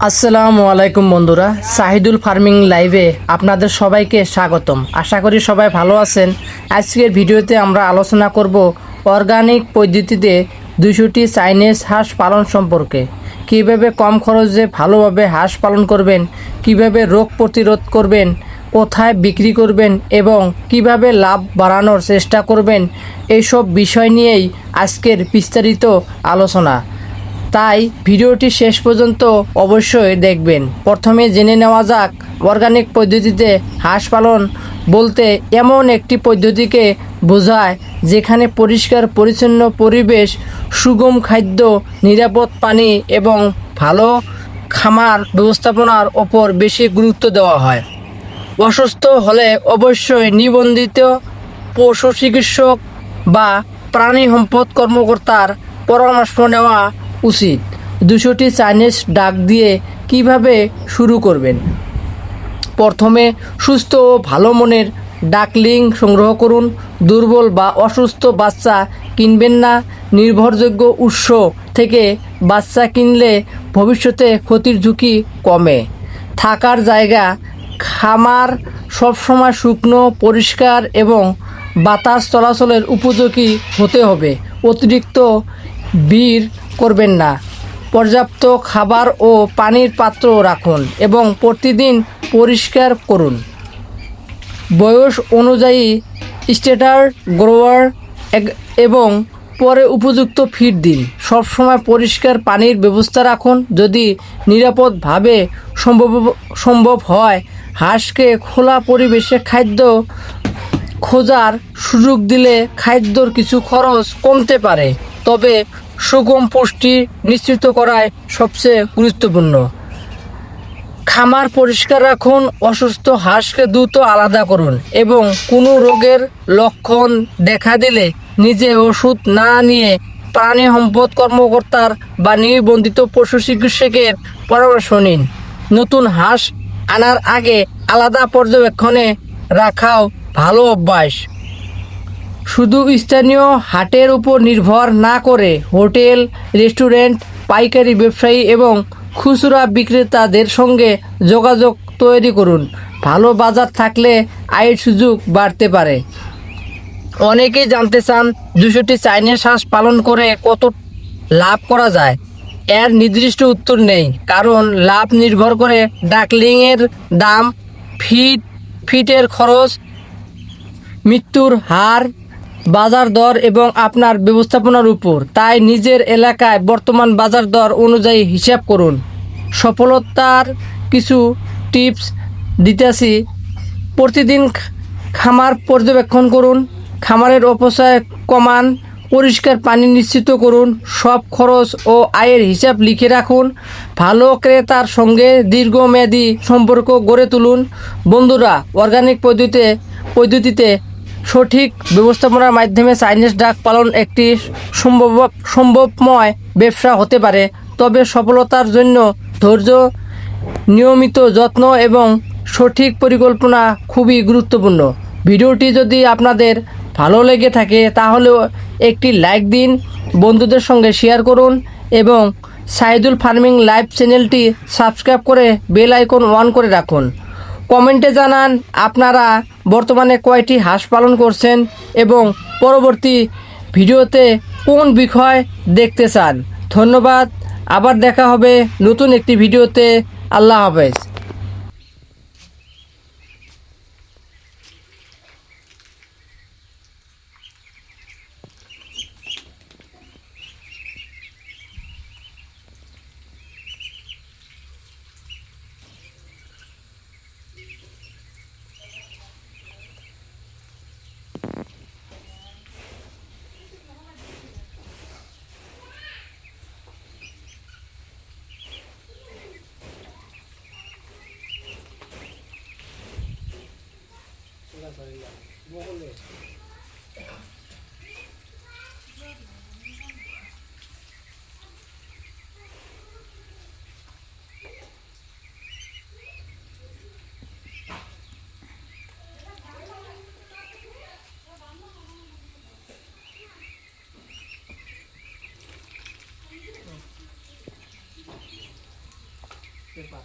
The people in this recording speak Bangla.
আসসালামু আলাইকুম বন্ধুরা, শাহিদুল ফার্মিং লাইভে আপনাদের সবাইকে স্বাগতম। আশা করি সবাই ভালো আছেন। আজকের ভিডিওতে আমরা আলোচনা করব অর্গানিক পদ্ধতিতে 200টি চাইনিজ হাঁস পালন সম্পর্কে। কিভাবে কম খরচে ভালোভাবে হাঁস পালন করবেন, কিভাবে রোগ প্রতিরোধ করবেন, কোথায় বিক্রি করবেন এবং কিভাবে লাভ বাড়ানোর চেষ্টা করবেন, এইসব বিষয় নিয়েই আজকের বিস্তারিত আলোচনা। তাই ভিডিওটি শেষ পর্যন্ত অবশ্যই দেখবেন। প্রথমে জেনে নেওয়া যাক, অর্গানিক পদ্ধতিতে হাঁস পালন বলতে এমন একটি পদ্ধতিকে বোঝায় যেখানে পরিষ্কার পরিচ্ছন্ন পরিবেশ, সুগম খাদ্য, নিরাপদ পানি এবং ভালো খামার ব্যবস্থাপনার ওপর বেশি গুরুত্ব দেওয়া হয়। অসুস্থ হলে অবশ্যই নিবন্ধিত পশু চিকিৎসক বা প্রাণী সম্পদ কর্মকর্তার পরামর্শ নেওয়া উচিত। 200টি চাইনিজ ডাক দিয়ে কিভাবে শুরু করবেন। প্রথমে সুস্থ ও ভালো মনের ডাকলিং সংগ্রহ করুন। দুর্বল বা অসুস্থ বাচ্চা কিনবেন না। নির্ভরযোগ্য উৎস থেকে বাচ্চা কিনলে ভবিষ্যতে ক্ষতির ঝুঁকি কমে। থাকার জায়গা, খামার সবসময় শুকনো, পরিষ্কার এবং বাতাস চলাচলের উপযোগী হতে হবে। অতিরিক্ত ভিড় করবেন না। পর্যাপ্ত খাবার ও পানির পাত্র রাখুন এবং প্রতিদিন পরিষ্কার করুন। বয়স অনুযায়ী স্টেটার, গ্রোয়ার এবং পরে উপযুক্ত ফিড দিন। সবসময় পরিষ্কার পানির ব্যবস্থা রাখুন। যদি নিরাপদভাবে সম্ভব হয়, হাঁসকে খোলা পরিবেশে খাদ্য খোঁজার সুযোগ দিলে খাদ্যর কিছু খরচ কমতে পারে, তবে সুগম পুষ্টি নিশ্চিত করাই সবচেয়ে গুরুত্বপূর্ণ। খামার পরিষ্কার রাখুন। অসুস্থ হাঁসকে দ্রুত আলাদা করুন এবং কোনো রোগের লক্ষণ দেখা দিলে নিজে ওষুধ না নিয়ে প্রাণী সম্পদ কর্মকর্তার বা নিবন্ধিত পশু চিকিৎসকের পরামর্শ নিন। নতুন হাঁস আনার আগে আলাদা পর্যবেক্ষণে রাখাও ভালো অভ্যাস। শুধু স্থানীয় হাটের উপর নির্ভর না করে হোটেল, রেস্টুরেন্ট, পাইকারি ব্যবসায়ী এবং খুচরা বিক্রেতাদের সঙ্গে যোগাযোগ তৈরি করুন। ভালো বাজার থাকলে আয়ের সুযোগ বাড়তে পারে। অনেকেই জানতে চান 200টি চাইনিজ হাঁস পালন করে কত লাভ করা যায়। এর নির্দিষ্ট উত্তর নেই, কারণ লাভ নির্ভর করে ডাকলিংয়ের দাম, ফিটের খরচ, মৃত্যুর হার, বাজার দর এবং আপনার ব্যবস্থাপনার উপর। তাই নিজের এলাকায় বর্তমান বাজার দর অনুযায়ী হিসাব করুন। সফলতার কিছু টিপস দিতেছি। প্রতিদিন খামার পর্যবেক্ষণ করুন। খামারের অপচয় কমান। পরিষ্কার পানি নিশ্চিত করুন। সব খরচ ও আয়ের হিসাব লিখে রাখুন। ভালো ক্রেতার সঙ্গে দীর্ঘমেয়াদী সম্পর্ক গড়ে তুলুন। বন্ধুরা, অর্গানিক পদ্ধতিতে সঠিক ব্যবস্থাপনার মাধ্যমে চাইনিজ ডাক পালন একটি সম্ভবময় ব্যবসা হতে পারে, তবে সফলতার জন্য ধৈর্য, নিয়মিত যত্ন এবং সঠিক পরিকল্পনা খুবই গুরুত্বপূর্ণ। ভিডিওটি যদি আপনাদের ভালো লেগে থাকে তাহলে একটি লাইক দিন, বন্ধুদের সঙ্গে শেয়ার করুন এবং শাহিদুল ফার্মিং লাইভ চ্যানেলটি সাবস্ক্রাইব করে বেল আইকন অন করে রাখুন। কমেন্টে জানান আপনারা বর্তমানে কয়টি হাঁস পালন করছেন এবং পরবর্তী ভিডিওতে কোন বিষয় দেখতে চান। ধন্যবাদ। আবার দেখা হবে নতুন একটি ভিডিওতে। আল্লাহ হাফেজ। পেপার।